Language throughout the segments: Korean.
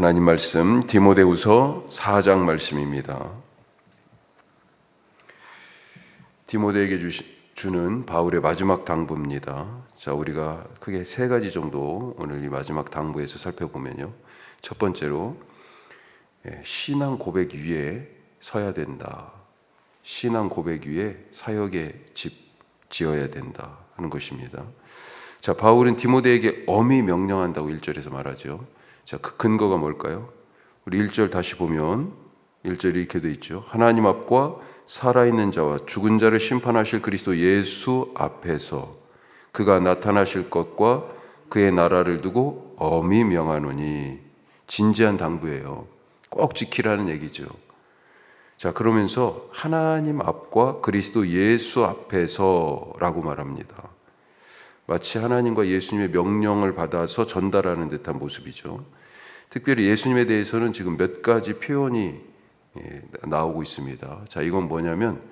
하나님 말씀 디모데후서 4장 말씀입니다. 디모데에게 주는 바울의 마지막 당부입니다. 자, 우리가 크게 세 가지 정도 오늘 이 마지막 당부에서 살펴보면요. 첫 번째로 신앙 고백 위에 서야 된다. 신앙 고백 위에 사역의 집 지어야 된다 하는 것입니다. 자, 바울은 디모데에게 엄히 명령한다고 1절에서 말하죠. 자, 그 근거가 뭘까요? 우리 1절 다시 보면 1절이 이렇게 돼 있죠. 하나님 앞과 살아있는 자와 죽은 자를 심판하실 그리스도 예수 앞에서 그가 나타나실 것과 그의 나라를 두고 엄히 명하노니. 진지한 당부예요. 꼭 지키라는 얘기죠. 자, 그러면서 하나님 앞과 그리스도 예수 앞에서라고 말합니다. 마치 하나님과 예수님의 명령을 받아서 전달하는 듯한 모습이죠. 특별히 예수님에 대해서는 지금 몇 가지 표현이 나오고 있습니다. 자, 이건 뭐냐면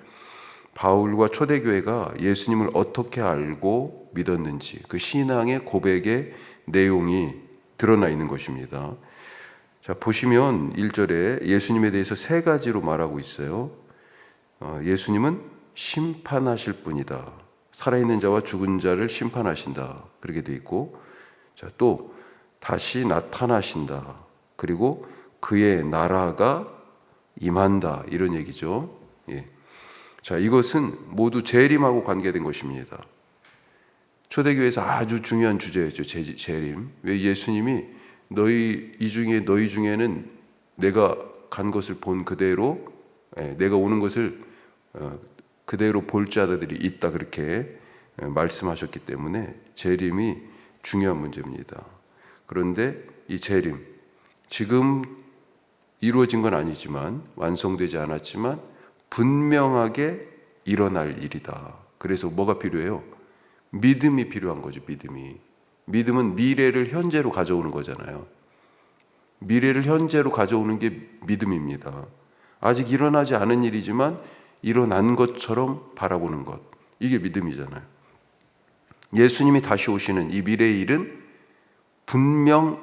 바울과 초대교회가 예수님을 어떻게 알고 믿었는지 그 신앙의 고백의 내용이 드러나 있는 것입니다. 자, 보시면 1절에 예수님에 대해서 세 가지로 말하고 있어요. 예수님은 심판하실 분이다. 살아있는 자와 죽은 자를 심판하신다. 그렇게 돼 있고, 자, 또 다시 나타나신다. 그리고 그의 나라가 임한다. 이런 얘기죠. 예. 자, 이것은 모두 재림하고 관계된 것입니다. 초대교회에서 아주 중요한 주제였죠. 재림. 왜 예수님이 너희 중에는 내가 간 것을 본 그대로, 내가 오는 것을 그대로 볼 자들이 있다, 그렇게 말씀하셨기 때문에 재림이 중요한 문제입니다. 그런데 이 재림, 지금 이루어진 건 아니지만, 완성되지 않았지만 분명하게 일어날 일이다. 그래서 뭐가 필요해요? 믿음이 필요한 거죠. 믿음은 미래를 현재로 가져오는 거잖아요. 미래를 현재로 가져오는 게 믿음입니다. 아직 일어나지 않은 일이지만 일어난 것처럼 바라보는 것, 이게 믿음이잖아요. 예수님이 다시 오시는 이 미래의 일은 분명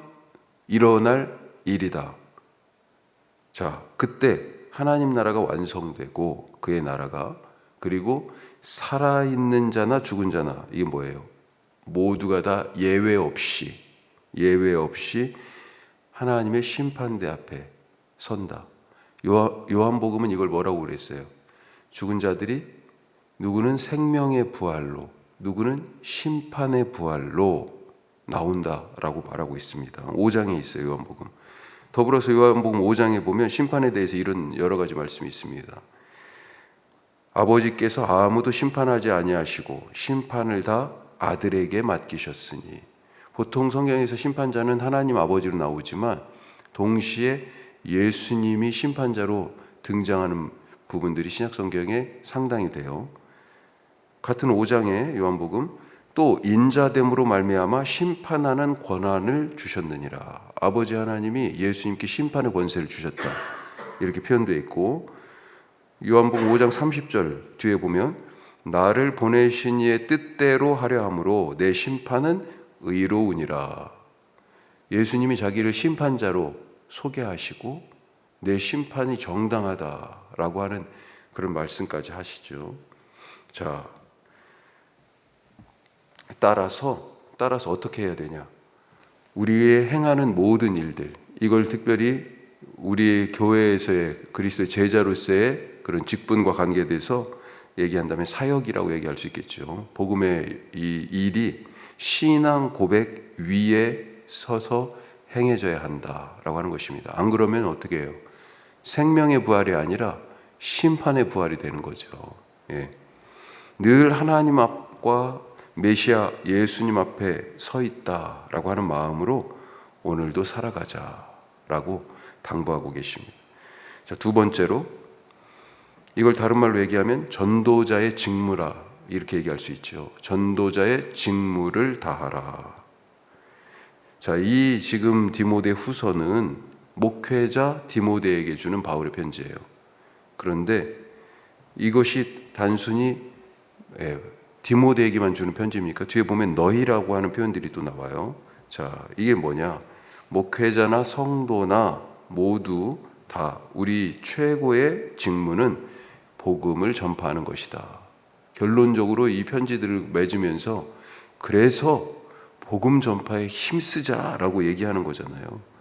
일어날 일이다. 자, 그때 하나님 나라가 완성되고 그의 나라가, 그리고 살아있는 자나 죽은 자나, 이게 뭐예요? 모두가 다 예외 없이 하나님의 심판대 앞에 선다. 요한복음은 이걸 뭐라고 그랬어요? 죽은 자들이 누구는 생명의 부활로, 누구는 심판의 부활로 나온다라고 말하고 있습니다. 5장에 있어요, 요한복음. 더불어서 요한복음 5장에 보면 심판에 대해서 이런 여러 가지 말씀이 있습니다. 아버지께서 아무도 심판하지 아니하시고 심판을 다 아들에게 맡기셨으니. 보통 성경에서 심판자는 하나님 아버지로 나오지만 동시에 예수님이 심판자로 등장하는 부분들이 신약 성경에 상당히 돼요. 같은 5장의 요한복음, 또 인자됨으로 말미암아 심판하는 권한을 주셨느니라. 아버지 하나님이 예수님께 심판의 권세를 주셨다, 이렇게 표현되어 있고, 요한복음 5장 30절 뒤에 보면 나를 보내신 이의 뜻대로 하려 함으로 내 심판은 의로우니라. 예수님이 자기를 심판자로 소개하시고 내 심판이 정당하다라고 하는 그런 말씀까지 하시죠. 자, 따라서 어떻게 해야 되냐? 우리의 행하는 모든 일들, 이걸 특별히 우리 교회에서의 그리스도의 제자로서의 그런 직분과 관계돼서 얘기한다면 사역이라고 얘기할 수 있겠죠. 복음의 이 일이 신앙 고백 위에 서서 행해져야 한다라고 하는 것입니다. 안 그러면 어떻게 해요? 생명의 부활이 아니라 심판의 부활이 되는 거죠. 예. 늘 하나님 앞과 메시아 예수님 앞에 서 있다라고 하는 마음으로 오늘도 살아가자라고 당부하고 계십니다. 자, 두 번째로, 이걸 다른 말로 얘기하면 전도자의 직무라, 이렇게 얘기할 수 있죠. 전도자의 직무를 다하라. 자, 이 지금 디모데 후서는 목회자 디모데에게 주는 바울의 편지예요. 그런데 이것이 단순히 디모데에게만 주는 편지입니까? 뒤에 보면 너희라고 하는 표현들이 또 나와요. 자, 이게 뭐냐? 목회자나 성도나 모두 다 우리 최고의 직무는 복음을 전파하는 것이다. 결론적으로 이 편지들을 맺으면서 그래서 복음 전파에 힘쓰자라고 얘기하는 거잖아요.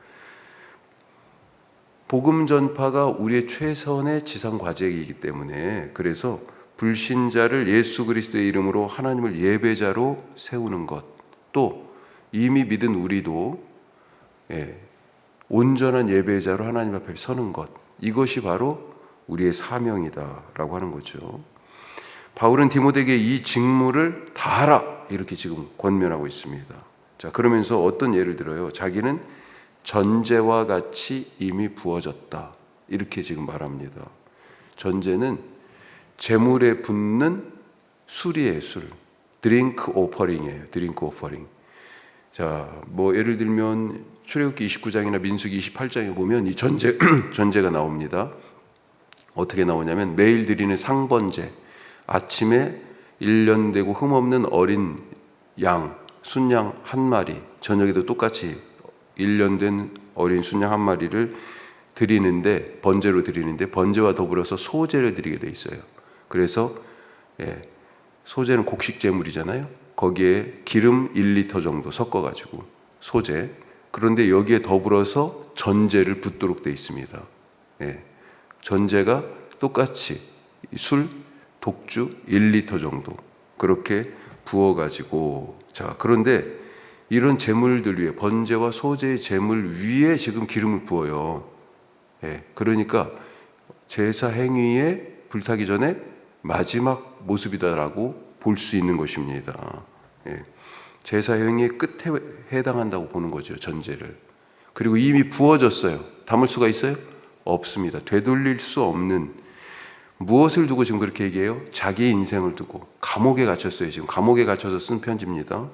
복음 전파가 우리의 최선의 지상 과제이기 때문에 그래서 불신자를 예수 그리스도의 이름으로 하나님을 예배자로 세우는 것, 또 이미 믿은 우리도 온전한 예배자로 하나님 앞에 서는 것, 이것이 바로 우리의 사명이다라고 하는 거죠. 바울은 디모데에게 이 직무를 다하라 이렇게 지금 권면하고 있습니다. 자, 그러면서 어떤 예를 들어요? 자기는 전제와 같이 이미 부어졌다 이렇게 지금 말합니다. 전제는 제물에 붓는 술이에요. 술. 드링크 오퍼링이에요. 드링크 오퍼링. 자, 뭐 예를 들면 출애굽기 29장이나 민수기 28장에 보면 이 전제가 나옵니다. 어떻게 나오냐면 매일 드리는 상번제, 아침에 1년 되고 흠없는 어린 양, 순양 한 마리, 저녁에도 똑같이 1년 된 어린 순양 한 마리를 드리는데, 번제로 드리는데 번제와 더불어서 소제를 드리게 돼 있어요. 그래서 소제는 곡식 제물이잖아요. 거기에 기름 1리터 정도 섞어가지고 소제. 그런데 여기에 더불어서 전제를 붓도록 돼 있습니다. 전제가 똑같이 술, 독주 1리터 정도 그렇게 부어가지고, 자, 그런데 이런 제물들 위에, 번제와 소제의 제물 위에 지금 기름을 부어요. 그러니까 제사 행위에 불타기 전에 마지막 모습이다라고 볼 수 있는 것입니다. 제사 행위의 끝에 해당한다고 보는 거죠, 전제를. 그리고 이미 부어졌어요. 담을 수가 있어요? 없습니다. 되돌릴 수 없는, 무엇을 두고 지금 그렇게 얘기해요? 자기의 인생을 두고 감옥에 갇혔어요. 지금 감옥에 갇혀서 쓴 편지입니다.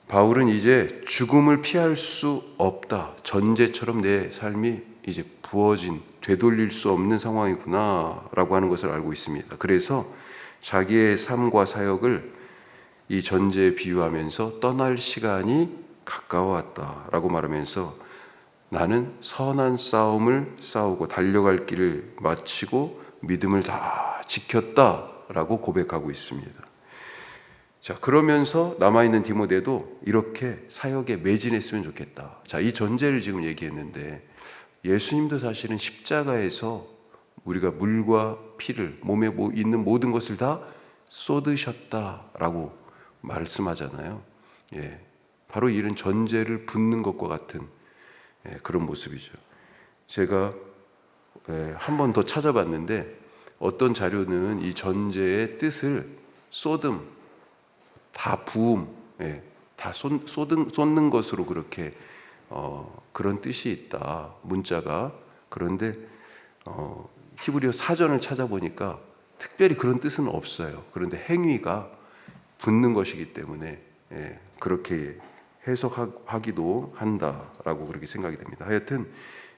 바울은 이제 죽음을 피할 수 없다. 전제처럼 내 삶이 이제 부어진, 되돌릴 수 없는 상황이구나 라고 하는 것을 알고 있습니다. 그래서 자기의 삶과 사역을 이 전제에 비유하면서 떠날 시간이 가까워왔다라고 말하면서 나는 선한 싸움을 싸우고 달려갈 길을 마치고 믿음을 다 지켰다라고 고백하고 있습니다. 자, 그러면서 남아있는 디모데도 이렇게 사역에 매진했으면 좋겠다. 자, 이 전제를 지금 얘기했는데 예수님도 사실은 십자가에서 우리가 물과 피를, 몸에 있는 모든 것을 다 쏟으셨다라고 말씀하잖아요. 바로 이런 전제를 붓는 것과 같은 그런 모습이죠. 제가 한 번 더 찾아봤는데 어떤 자료는 이 전제의 뜻을 쏟음, 다 부음, 다 쏟는 것으로 그렇게 그런 뜻이 있다, 문자가. 그런데 히브리어 사전을 찾아보니까 특별히 그런 뜻은 없어요. 그런데 행위가 붓는 것이기 때문에 그렇게 해석하기도 한다라고 그렇게 생각이 됩니다. 하여튼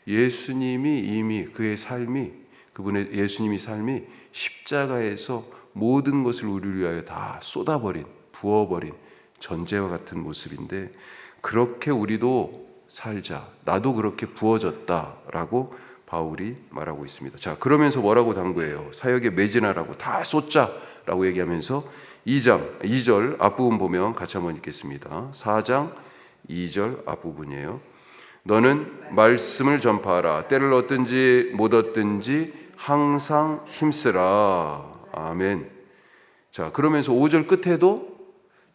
예수님이 이미 그의 삶이, 그분의 예수님이 삶이 십자가에서 모든 것을 우리를 위하여 다 쏟아버린, 부어버린 전제와 같은 모습인데, 그렇게 우리도 살자, 나도 그렇게 부어졌다라고 바울이 말하고 있습니다. 자, 그러면서 뭐라고 당부해요? 사역에 매진하라고, 다 쏟자라고 얘기하면서 2절 앞부분 보면 같이 한번 읽겠습니다. 4장 2절 앞부분이에요. 너는 말씀을 전파하라. 때를 얻든지 못 얻든지 항상 힘쓰라. 아멘. 자, 그러면서 5절 끝에도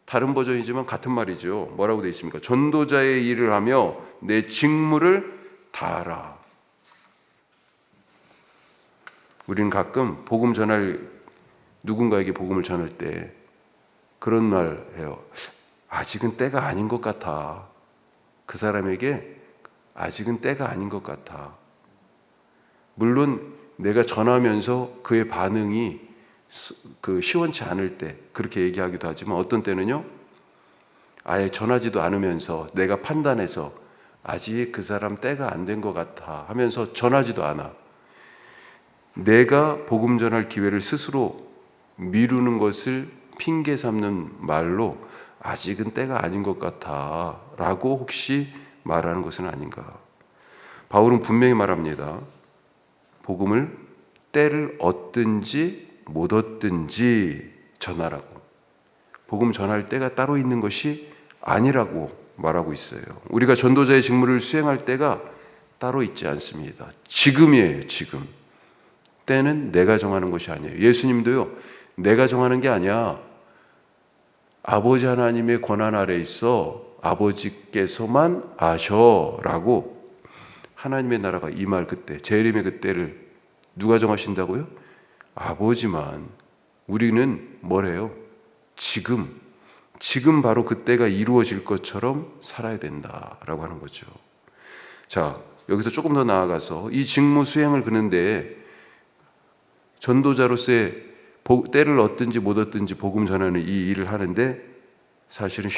다른 버전이지만 같은 말이죠. 뭐라고 되어 있습니까? 전도자의 일을 하며 내 직무를 다하라. 우리는 가끔 복음 전할, 누군가에게 복음을 전할 때 그런 말 해요. 아직은 때가 아닌 것 같아. 그 사람에게 아직은 때가 아닌 것 같아. 물론 내가 전하면서 그의 반응이 시원치 않을 때 그렇게 얘기하기도 하지만, 어떤 때는요, 아예 전하지도 않으면서 내가 판단해서 아직 그 사람 때가 안 된 것 같아 하면서 전하지도 않아. 내가 복음 전할 기회를 스스로 미루는 것을 핑계 삼는 말로 아직은 때가 아닌 것 같아 라고 혹시 말하는 것은 아닌가. 바울은 분명히 말합니다. 복음을 때를 얻든지 못 얻든지 전하라고. 복음 전할 때가 따로 있는 것이 아니라고 말하고 있어요. 우리가 전도자의 직무를 수행할 때가 따로 있지 않습니다. 지금이에요, 지금. 때는 내가 정하는 것이 아니에요. 예수님도요, 내가 정하는 게 아니야. 아버지 하나님의 권한 아래 있어 아버지께서만 아셔라고. 하나님의 나라가 임할 그때, 재림의 그때를 누가 정하신다고요? 아버지만. 우리는 뭐래요? 지금 바로 그때가 이루어질 것처럼 살아야 된다라고 하는 거죠. 자, 여기서 조금 더 나아가서 이 직무 수행을 그는데 전도자로서의 때를 얻든지 못 얻든지 복음 전하는 이 일을 하는데 사실은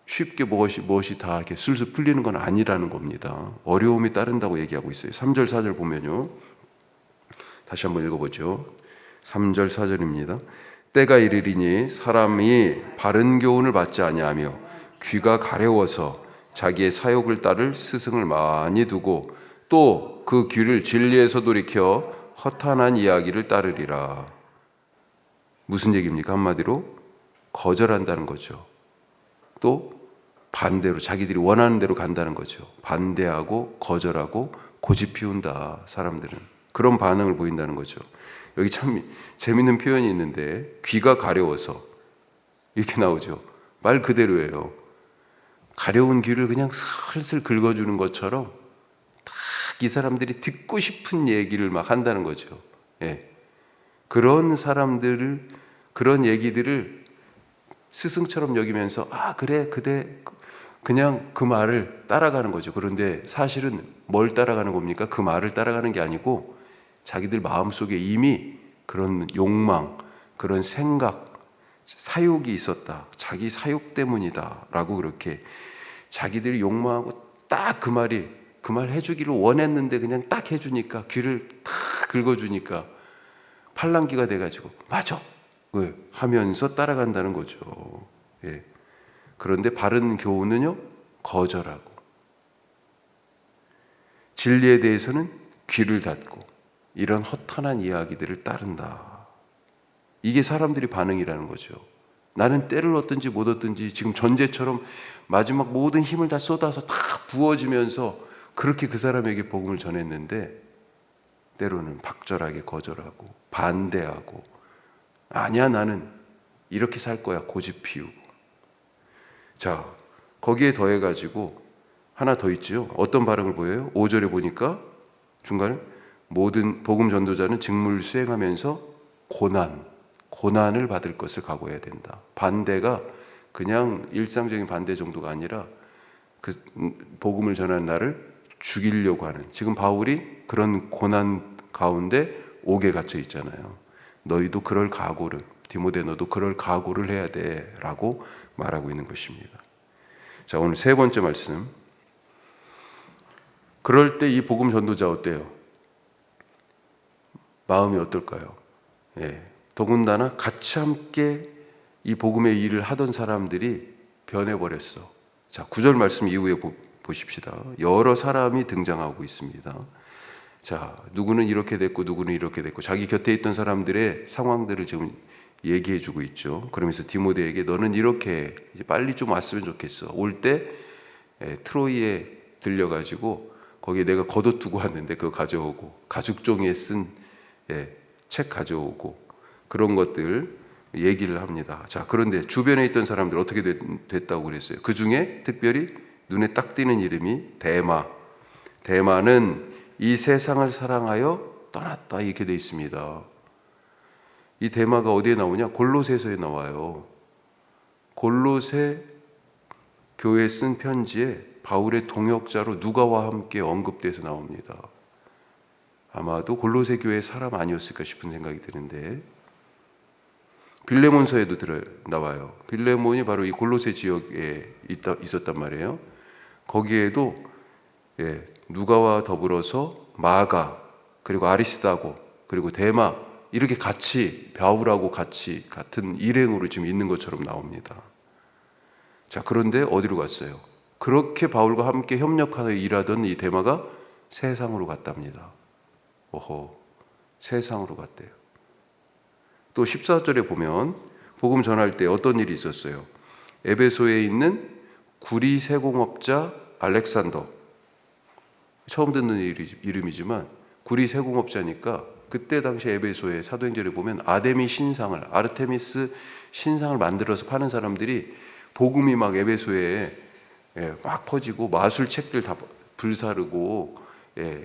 쉽게 무엇이 다 이렇게 술술 풀리는 건 아니라는 겁니다. 어려움이 따른다고 얘기하고 있어요. 3절 4절 보면요. 다시 한번 읽어보죠. 3절 4절입니다. 때가 이르리니 사람이 바른 교훈을 받지 아니하며 귀가 가려워서 자기의 사욕을 따를 스승을 많이 두고 또 그 귀를 진리에서 돌이켜 허탄한 이야기를 따르리라. 무슨 얘기입니까? 한마디로 거절한다는 거죠. 또 반대로 자기들이 원하는 대로 간다는 거죠. 반대하고 거절하고 고집 피운다. 사람들은 그런 반응을 보인다는 거죠. 여기 참 재밌는 표현이 있는데 귀가 가려워서 이렇게 나오죠. 말 그대로예요. 가려운 귀를 그냥 슬슬 긁어주는 것처럼 딱 이 사람들이 듣고 싶은 얘기를 막 한다는 거죠. 예. 그런 사람들을, 그런 얘기들을 스승처럼 여기면서 그래 그대 그냥 그 말을 따라가는 거죠. 그런데 사실은 뭘 따라가는 겁니까? 그 말을 따라가는 게 아니고 자기들 마음속에 이미 그런 욕망, 그런 생각, 사욕이 있었다. 자기 사욕 때문이다 라고 그렇게 자기들이 욕망하고 딱 그 말 해주기를 원했는데 그냥 딱 해주니까 귀를 탁 긁어주니까 팔랑귀가 돼가지고 맞아 하면서 따라간다는 거죠. 예. 그런데 바른 교훈은요, 거절하고 진리에 대해서는 귀를 닫고 이런 허탄한 이야기들을 따른다. 이게 사람들이 반응이라는 거죠. 나는 때를 얻든지 못 얻든지 지금 전제처럼 마지막 모든 힘을 다 쏟아서 다 부어지면서 그렇게 그 사람에게 복음을 전했는데 때로는 박절하게 거절하고 반대하고 아니야 나는 이렇게 살 거야 고집 피우고. 자, 거기에 더해가지고 하나 더 있죠. 어떤 반응을 보여요? 5절에 보니까 중간에 모든 복음 전도자는 직무를 수행하면서 고난을 받을 것을 각오해야 된다. 반대가 그냥 일상적인 반대 정도가 아니라 그 복음을 전하는 나를 죽이려고 하는, 지금 바울이 그런 고난 가운데 옥에 갇혀 있잖아요. 너희도 그럴 각오를, 디모데 너도 그럴 각오를 해야 돼 라고 말하고 있는 것입니다. 자, 오늘 세 번째 말씀. 그럴 때 이 복음 전도자 어때요? 마음이 어떨까요? 예, 더군다나 같이 함께 이 복음의 일을 하던 사람들이 변해버렸어. 자, 9절 말씀 이후에 보십시다. 여러 사람이 등장하고 있습니다. 자, 누구는 이렇게 됐고 누구는 이렇게 됐고 자기 곁에 있던 사람들의 상황들을 지금 얘기해 주고 있죠. 그러면서 디모데에게 너는 이렇게 이제 빨리 좀 왔으면 좋겠어. 올 때 트로이에 들려가지고 거기에 내가 걷어두고 왔는데 그거 가져오고 가죽 종이에 쓴 책 가져오고 그런 것들 얘기를 합니다. 자, 그런데 주변에 있던 사람들 어떻게 됐다고 그랬어요? 그 중에 특별히 눈에 딱 띄는 이름이 대마는 이 세상을 사랑하여 떠났다 이렇게 돼 있습니다. 이 대마가 어디에 나오냐? 골로새서에 나와요. 골로새 교회에 쓴 편지에 바울의 동역자로 누가와 함께 언급돼서 나옵니다. 아마도 골로새 교회 사람 아니었을까 싶은 생각이 드는데 빌레몬서에도 나와요. 빌레몬이 바로 이 골로새 지역에 있었단 말이에요. 거기에도 누가와 더불어서 마가 그리고 아리스다고 그리고 데마 이렇게 같이 바울하고 같이 같은 일행으로 지금 있는 것처럼 나옵니다. 자, 그런데 어디로 갔어요? 그렇게 바울과 함께 협력하여 일하던 이 데마가 세상으로 갔답니다. 오호, 세상으로 갔대요. 또 14절에 보면 복음 전할 때 어떤 일이 있었어요? 에베소에 있는 구리 세공업자 알렉산더, 처음 듣는 이름이지만 구리 세공업자니까 그때 당시 에베소의 사도행전에 보면 아르테미스 신상을 만들어서 파는 사람들이 복음이 막 에베소에 막 퍼지고 마술책들 다 불사르고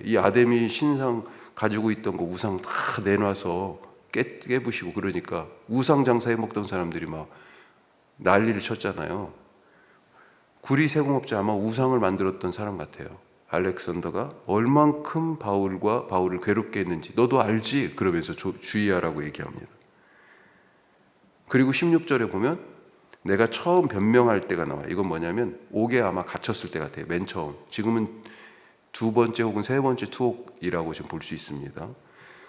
이 아데미 신상 가지고 있던 거 우상 다 내놔서 깨부시고 그러니까 우상 장사해 먹던 사람들이 막 난리를 쳤잖아요. 구리 세공업자 아마 우상을 만들었던 사람 같아요. 알렉산더가 얼만큼 바울을 괴롭게 했는지 너도 알지? 그러면서 주의하라고 얘기합니다. 그리고 16절에 보면 내가 처음 변명할 때가 나와요. 이건 뭐냐면 옥에 아마 갇혔을 때 같아요. 맨 처음. 지금은 두 번째 혹은 세 번째 투옥이라고 지금 볼 수 있습니다.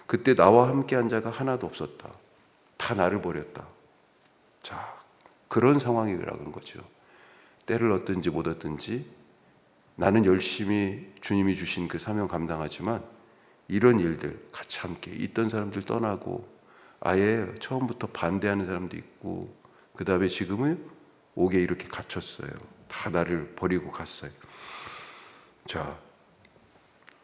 그때 나와 함께한 자가 하나도 없었다. 다 나를 버렸다. 자, 그런 상황이라는 거죠. 때를 얻든지 못 얻든지 나는 열심히 주님이 주신 그 사명 감당하지만 이런 일들 같이 함께 있던 사람들 떠나고 아예 처음부터 반대하는 사람도 있고 그 다음에 지금은 옥에 이렇게 갇혔어요. 다 나를 버리고 갔어요. 자,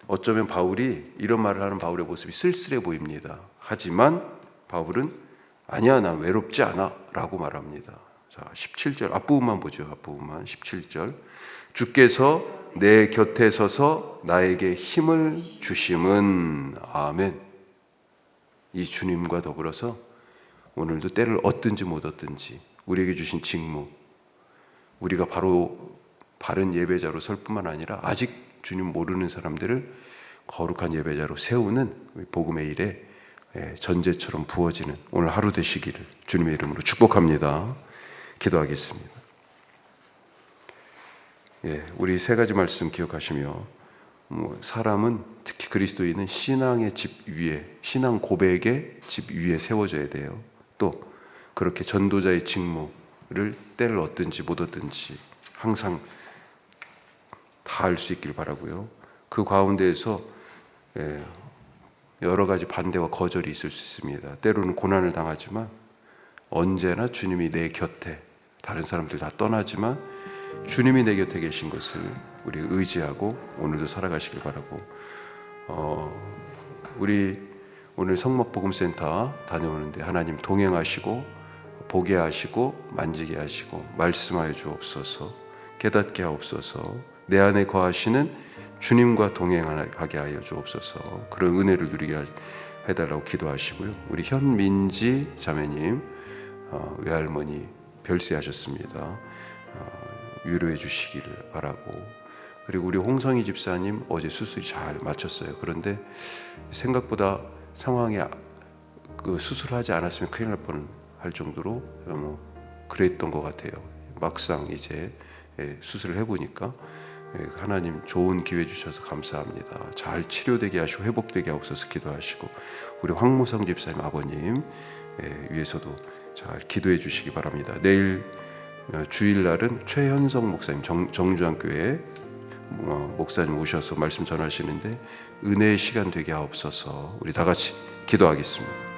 어쩌면 바울이 이런 말을 하는 바울의 모습이 쓸쓸해 보입니다. 하지만 바울은 아니야, 난 외롭지 않아 라고 말합니다. 자, 17절 앞부분만 보죠. 앞부분만 17절 주께서 내 곁에 서서 나에게 힘을 주심은 아멘. 이 주님과 더불어서 오늘도 때를 얻든지 못 얻든지 우리에게 주신 직무, 우리가 바로 바른 예배자로 설 뿐만 아니라 아직 주님 모르는 사람들을 거룩한 예배자로 세우는 복음의 일에 전제처럼 부어지는 오늘 하루 되시기를 주님의 이름으로 축복합니다. 기도하겠습니다. 우리 세 가지 말씀 기억하시며 사람은 특히 그리스도인은 신앙의 집 위에, 신앙 고백의 집 위에 세워져야 돼요. 또 그렇게 전도자의 직무를 때를 얻든지 못 얻든지 항상 다 할 수 있길 바라고요. 그 가운데에서 여러 가지 반대와 거절이 있을 수 있습니다. 때로는 고난을 당하지만 언제나 주님이 내 곁에, 다른 사람들 다 떠나지만 주님이 내 곁에 계신 것을 우리 의지하고 오늘도 살아가시길 바라고, 우리 오늘 성막복음센터 다녀오는데 하나님 동행하시고 보게 하시고 만지게 하시고 말씀하여 주옵소서, 깨닫게 하옵소서, 내 안에 거하시는 주님과 동행하게 하여 주옵소서, 그런 은혜를 누리게 해달라고 기도하시고요. 우리 현민지 자매님 외할머니 별세하셨습니다. 위로해 주시기를 바라고, 그리고 우리 홍성희 집사님 어제 수술이 잘 마쳤어요. 그런데 생각보다 상황이 그 수술하지 않았으면 큰일 날 뻔할 정도로 그랬던 것 같아요. 막상 이제 수술을 해보니까 하나님 좋은 기회 주셔서 감사합니다. 잘 치료되게 하시고 회복되게 하옵소서 기도하시고, 우리 황무성 집사님 아버님 위해서도 잘 기도해 주시기 바랍니다. 내일 주일날은 최현성 목사님 정주한교회 목사님 오셔서 말씀 전하시는데 은혜의 시간 되게 하옵소서. 우리 다 같이 기도하겠습니다.